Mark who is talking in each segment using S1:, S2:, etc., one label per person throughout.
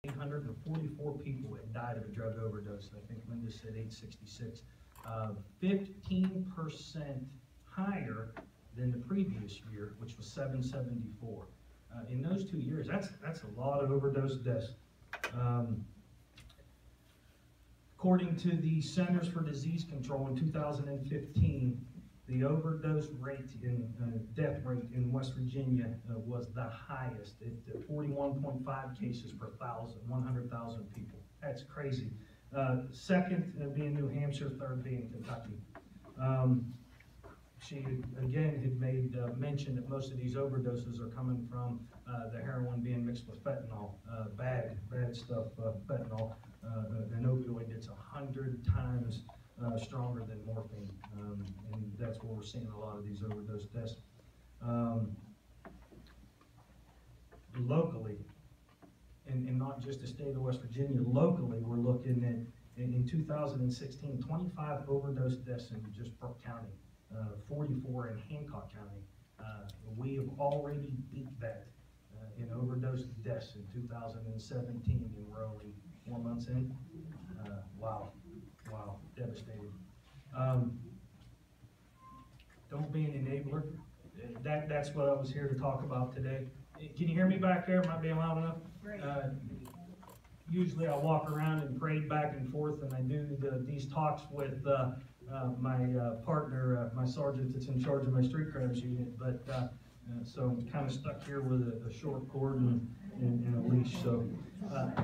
S1: 844 people had died of a drug overdose. I think Linda said 866. 15% higher than the previous year, which was 774. In those 2 years, that's a lot of overdose deaths. According to the Centers for Disease Control in 2015, the overdose rate death rate in West Virginia was the highest at 41.5 cases per 100,000 people. That's crazy. Second being New Hampshire, third being Kentucky. She again had made mention that most of these overdoses are coming from the heroin being mixed with fentanyl, bad stuff, fentanyl. An opioid that's 100 times stronger than morphine, and that's where we're seeing a lot of these overdose deaths. Locally, and not just the state of West Virginia, locally we're looking at, in 2016, 25 overdose deaths in just Brooke County, 44 in Hancock County. We have already beat that in overdose deaths in 2017, and we're only 4 months in. Wow, devastating. Don't be an enabler. That's what I was here to talk about today. Can you hear me back there? Am I being loud enough? Usually I walk around and parade back and forth, and I do these talks with my partner, my sergeant that's in charge of my street crimes unit, but so I'm kind of stuck here with a short cord and a leash. So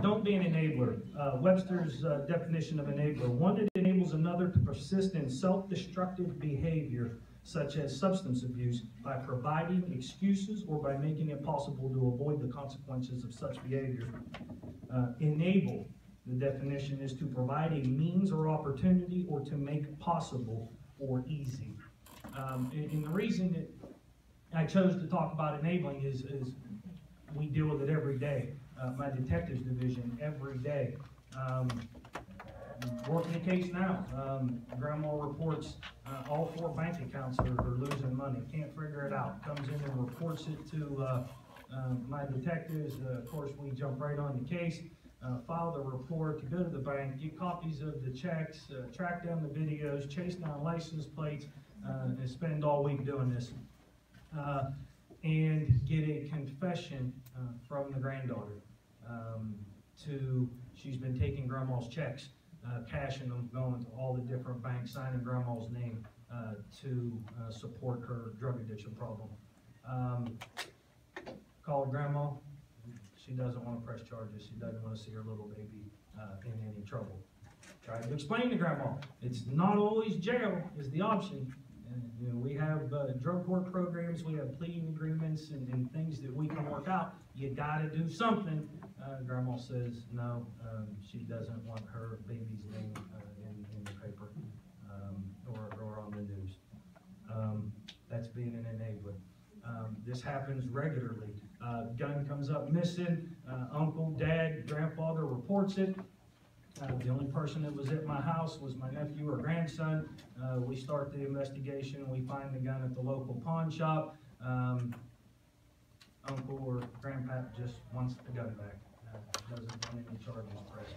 S1: don't be an enabler. Webster's definition of enabler: one that enables another to persist in self-destructive behavior, such as substance abuse, by providing excuses or by making it possible to avoid the consequences of such behavior. Enable, the definition is to provide a means or opportunity, or to make possible or easy. And the reason that I chose to talk about enabling is we deal with it every day. My detectives division, every day. Working the case now. Grandma reports all 4 bank accounts are losing money. Can't figure it out. Comes in and reports it to my detectives. Of course, we jump right on the case, file the report, go to the bank, get copies of the checks, track down the videos, chase down license plates, and spend all week doing this. And get a confession from the granddaughter she's been taking grandma's checks, cashing them, going to all the different banks, signing grandma's name to support her drug addiction problem. Called grandma. She doesn't want to press charges. She doesn't want to see her little baby in any trouble. Tried to explain to grandma, it's not always jail is the option. You know, we have drug court programs, we have pleading agreements and things that we can work out. You got to do something. Grandma says no, she doesn't want her baby's name in the paper or on the news. That's being an enabler. This happens regularly. Gun comes up missing, uncle, dad, grandfather reports it. The only person that was at my house was my nephew or grandson. We start the investigation. We find the gun at the local pawn shop. Uncle or grandpa just wants the gun back. Doesn't want any charges pressed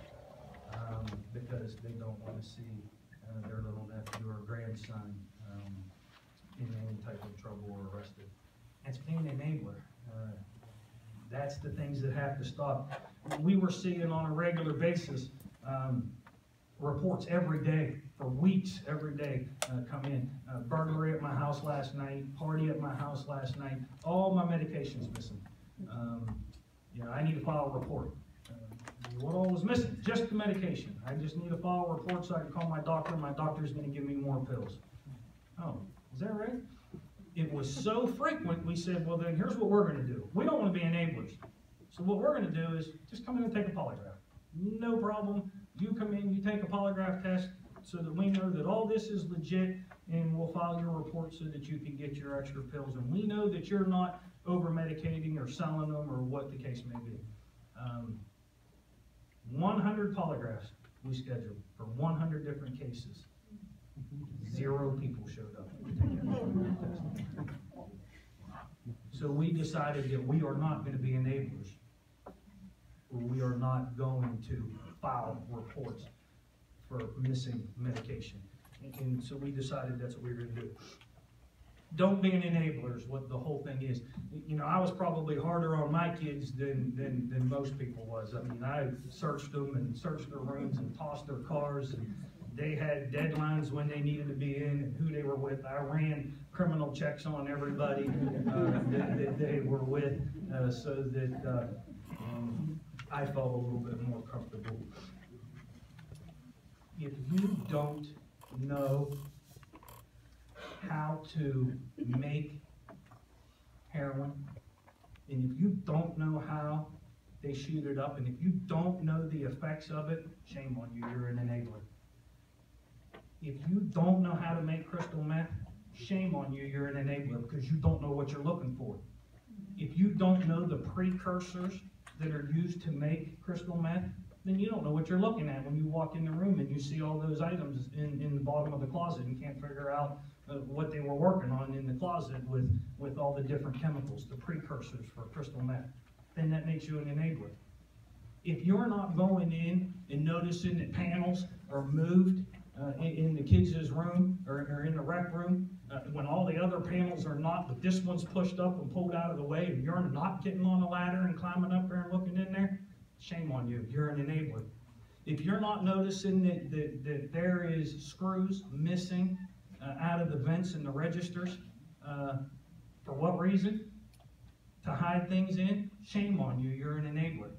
S1: because they don't want to see their little nephew or grandson in any type of trouble or arrested. That's being an enabler. That's the things that have to stop. We were seeing on a regular basis reports every day for weeks, every day come in. Burglary at my house last night, party at my house last night, all my medication's missing. You know, I need to file a report. What all was missing? Just the medication. I just need to file a report so I can call my doctor. My doctor's going to give me more pills. Oh, is that right? It was so frequent, we said, well then here's what we're going to do. We don't want to be enablers. So what we're going to do is just come in and take a polygraph. No problem. You come in, you take a polygraph test so that we know that all this is legit, and we'll file your report so that you can get your extra pills. And we know that you're not over-medicating or selling them or what the case may be. 100 polygraphs we scheduled for 100 different cases. 0 people showed up to take that polygraph test. So we decided that we are not going to be enablers. we are not going to file reports for missing medication. And so we decided that's what we were going to do. Don't be an enabler is what the whole thing is. You know, I was probably harder on my kids than most people was. I mean, I searched them and searched their rooms and tossed their cars, and they had deadlines when they needed to be in and who they were with. I ran criminal checks on everybody that they were with, so that I felt a little bit more comfortable. If you don't know how to make heroin, and if you don't know how they shoot it up, and if you don't know the effects of it, shame on you, you're an enabler. If you don't know how to make crystal meth, shame on you, you're an enabler, because you don't know what you're looking for. If you don't know the precursors that are used to make crystal meth, then you don't know what you're looking at when you walk in the room and you see all those items in the bottom of the closet and can't figure out what they were working on in the closet with all the different chemicals, the precursors for crystal meth. Then that makes you an enabler. If you're not going in and noticing that panels are moved in the kids' room or in the rec room, when all the other panels are not, but this one's pushed up and pulled out of the way, and you're not getting on a ladder and climbing up there and looking in there, shame on you, you're an enabler. If you're not noticing that there is screws missing out of the vents and the registers, for what reason? To hide things in, shame on you, you're an enabler.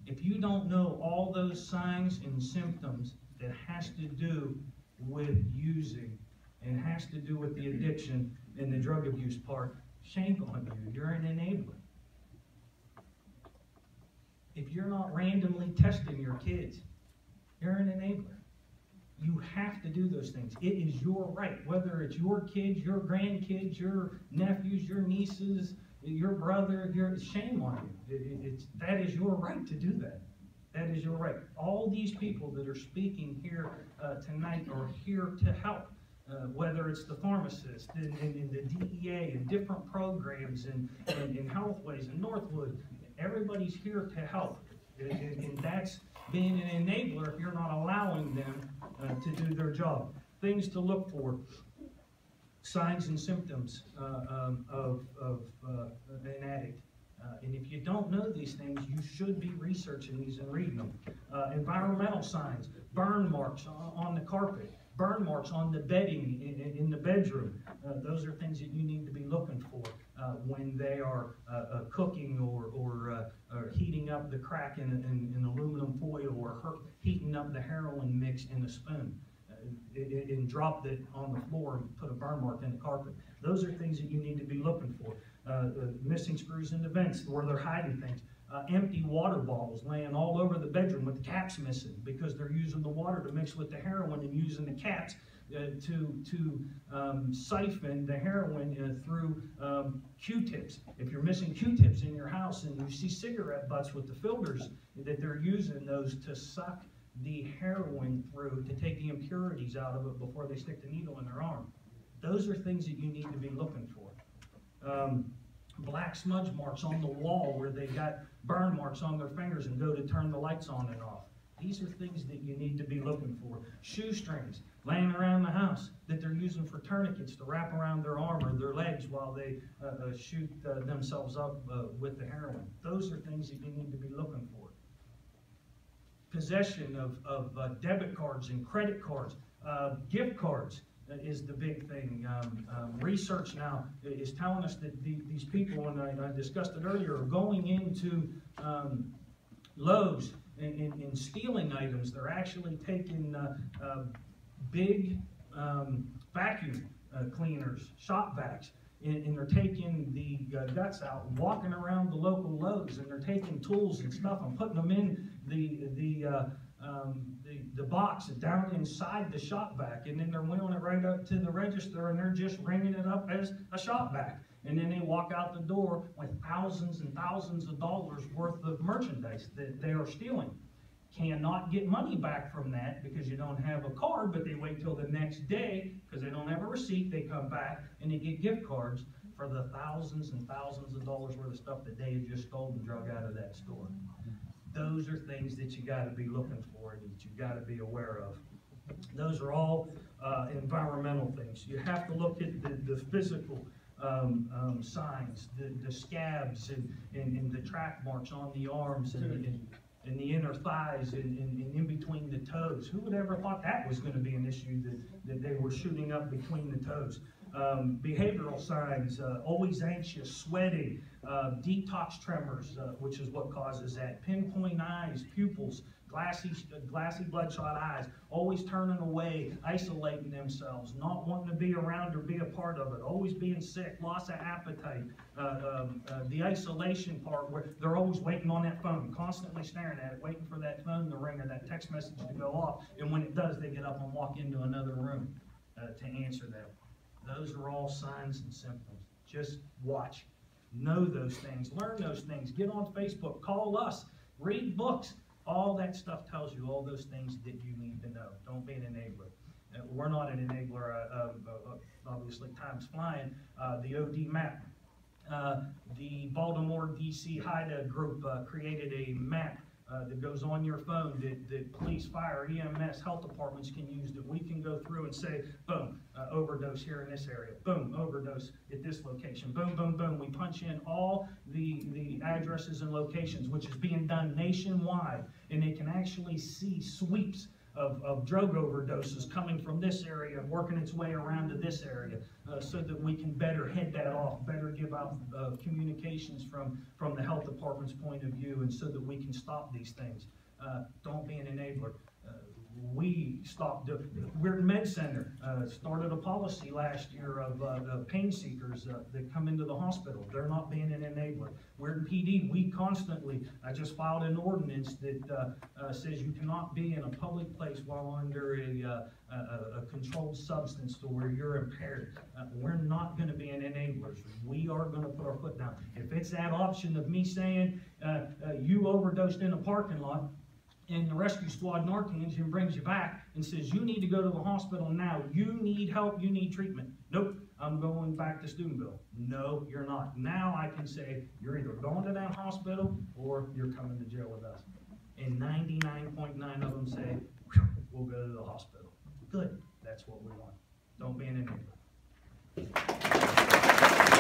S1: If you don't know all those signs and symptoms that has to do with using and has to do with the addiction and the drug abuse part, shame on you, you're an enabler. If you're not randomly testing your kids, you're an enabler. You have to do those things. It is your right, whether it's your kids, your grandkids, your nephews, your nieces, your brother, shame on you. That is your right to do that. That is your right. All these people that are speaking here tonight are here to help, whether it's the pharmacist and the DEA and different programs and Healthways and Northwood. Everybody's here to help. And that's being an enabler if you're not allowing them to do their job. Things to look for. Signs and symptoms of an addict. And if you don't know these things, you should be researching these and reading them. Environmental signs, burn marks on the carpet, burn marks on the bedding in the bedroom. Those are things that you need to be looking for when they are cooking or heating up the crack in aluminum foil or heating up the heroin mix in a spoon. And dropped it on the floor and put a burn mark in the carpet. Those are things that you need to be looking for. Missing screws in the vents where they're hiding things. Empty water bottles laying all over the bedroom with the caps missing because they're using the water to mix with the heroin and using the caps to siphon the heroin through Q-tips. If you're missing Q-tips in your house and you see cigarette butts with the filters that they're using those to suck the heroin through to take the impurities out of it before they stick the needle in their arm. Those are things that you need to be looking for. Black smudge marks on the wall where they got burn marks on their fingers and go to turn the lights on and off. These are things that you need to be looking for. Shoestrings laying around the house that they're using for tourniquets to wrap around their arm or their legs while they shoot themselves up with the heroin. Those are things that you need to be looking for. Possession of debit cards and credit cards, gift cards is the big thing. Research now is telling us that these people, and I discussed it earlier, are going into Lowe's and stealing items. They're actually taking big vacuum cleaners, shop vacs, and they're taking the guts out and walking around the local Lowe's, and they're taking tools and stuff and putting them in the box down inside the shop vac, and then they're wheeling it right up to the register, and they're just ringing it up as a shop vac. And then they walk out the door with thousands and thousands of dollars worth of merchandise that they are stealing. Cannot get money back from that because you don't have a card, but they wait till the next day because they don't have a receipt. They come back and they get gift cards for the thousands and thousands of dollars worth of stuff that they had just stolen and drug out of that store. Those are things that you gotta be looking for and that you gotta be aware of. Those are all environmental things. You have to look at the physical signs, the scabs and the track marks on the arms and the inner thighs and in between the toes. Who would ever thought that was going to be an issue, that they were shooting up between the toes? Behavioral signs, always anxious, sweating, detox tremors, which is what causes that, pinpoint eyes, pupils, glassy bloodshot eyes, always turning away, isolating themselves, not wanting to be around or be a part of it, always being sick, loss of appetite, the isolation part where they're always waiting on that phone, constantly staring at it, waiting for that phone to ring or that text message to go off, and when it does, they get up and walk into another room to answer that. Those are all signs and symptoms. Just watch. Know those things. Learn those things. Get on Facebook. Call us. Read books. All that stuff tells you all those things that you need to know. Don't be an enabler. We're not an enabler. Obviously, time's flying. The OD map. The Baltimore, D.C. HIDA group created a map that goes on your phone that police, fire, EMS, health departments can use, that we can go through and say, boom, overdose here in this area, boom, overdose at this location, boom, boom, boom. We punch in all the addresses and locations, which is being done nationwide, and they can actually see sweeps of drug overdoses coming from this area, working its way around to this area, so that we can better head that off, better give out communications from the health department's point of view, and so that we can stop these things. Don't be an enabler. We stopped. Weirton Med Center started a policy last year of pain seekers that come into the hospital. They're not being an enabler. Weirton PD, we constantly, I just filed an ordinance that says you cannot be in a public place while under a controlled substance to where you're impaired. We're not going to be an enablers. We are going to put our foot down. If it's that option of me saying you overdosed in a parking lot, and the rescue squad Narcans and brings you back and says, you need to go to the hospital now, you need help, you need treatment. Nope, I'm going back to Steubenville. No, you're not. Now I can say, you're either going to that hospital or you're coming to jail with us. And 99.9 of them say, we'll go to the hospital. Good, that's what we want. Don't be an enabler.